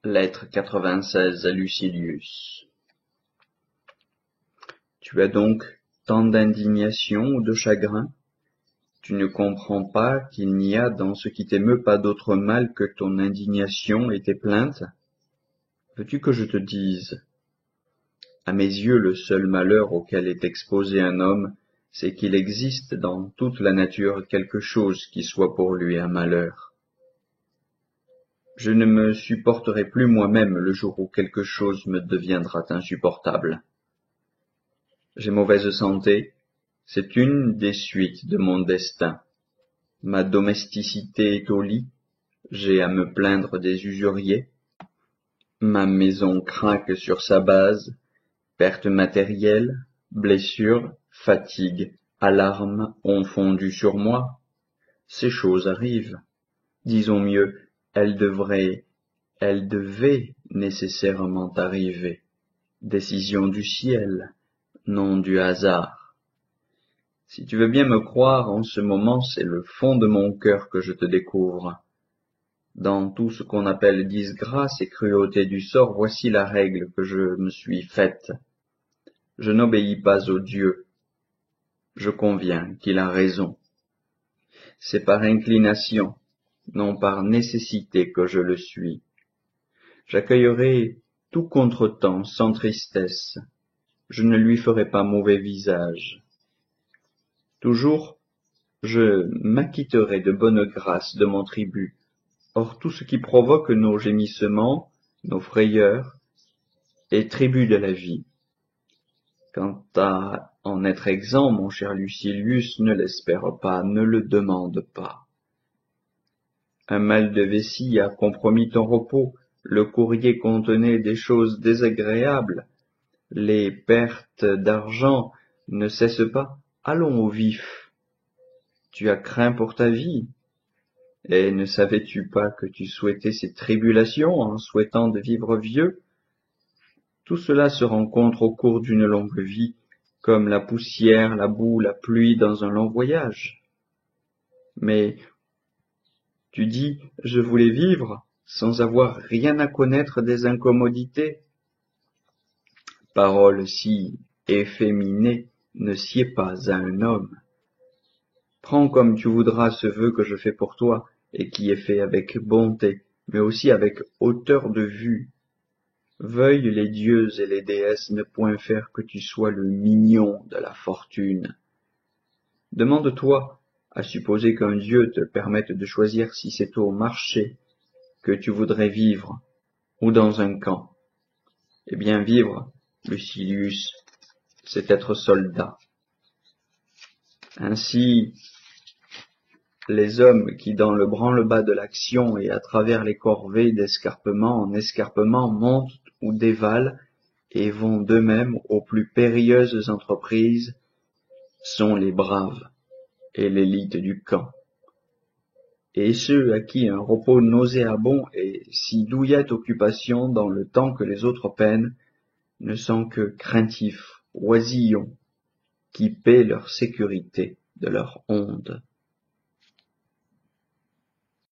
Lettre 96 à Lucilius. Tu as donc tant d'indignation ou de chagrin? Tu ne comprends pas qu'il n'y a dans ce qui t'émeut pas d'autre mal que ton indignation et tes plaintes? Veux-tu que je te dise? À mes yeux, le seul malheur auquel est exposé un homme, c'est qu'il existe dans toute la nature quelque chose qui soit pour lui un malheur. Je ne me supporterai plus moi-même le jour où quelque chose me deviendra insupportable. J'ai mauvaise santé, c'est une des suites de mon destin. Ma domesticité est au lit, j'ai à me plaindre des usuriers. Ma maison craque sur sa base, perte matérielle, blessures, fatigue, alarmes ont fondu sur moi. Ces choses arrivent. Disons mieux, elles devaient nécessairement arriver. Décision du ciel, non du hasard. Si tu veux bien me croire, en ce moment, c'est le fond de mon cœur que je te découvre. Dans tout ce qu'on appelle disgrâce et cruauté du sort, voici la règle que je me suis faite. Je n'obéis pas au Dieu. Je conviens qu'il a raison. C'est par inclination, non par nécessité que je le suis. J'accueillerai tout contretemps sans tristesse. Je ne lui ferai pas mauvais visage. Toujours, je m'acquitterai de bonne grâce de mon tribut. Or tout ce qui provoque nos gémissements, nos frayeurs, est tribut de la vie. Quant à en être exempt, mon cher Lucilius, ne l'espère pas, ne le demande pas. Un mal de vessie a compromis ton repos, le courrier contenait des choses désagréables, les pertes d'argent ne cessent pas, allons au vif. Tu as craint pour ta vie, et ne savais-tu pas que tu souhaitais ces tribulations en souhaitant de vivre vieux? Tout cela se rencontre au cours d'une longue vie, comme la poussière, la boue, la pluie dans un long voyage. Mais tu dis, je voulais vivre sans avoir rien à connaître des incommodités. Parole si efféminée ne sied pas à un homme. Prends comme tu voudras ce vœu que je fais pour toi, et qui est fait avec bonté, mais aussi avec hauteur de vue. Veuillent les dieux et les déesses ne point faire que tu sois le mignon de la fortune. Demande-toi à supposer qu'un dieu te permette de choisir si c'est au marché que tu voudrais vivre, ou dans un camp. Eh bien vivre, Lucilius, c'est être soldat. Ainsi, les hommes qui dans le branle-bas de l'action et à travers les corvées d'escarpement en escarpement montent ou dévalent et vont d'eux-mêmes aux plus périlleuses entreprises sont les braves et l'élite du camp. Et ceux à qui un repos nauséabond et si douillette occupation dans le temps que les autres peinent ne sont que craintifs, oisillons, qui paient leur sécurité de leur onde.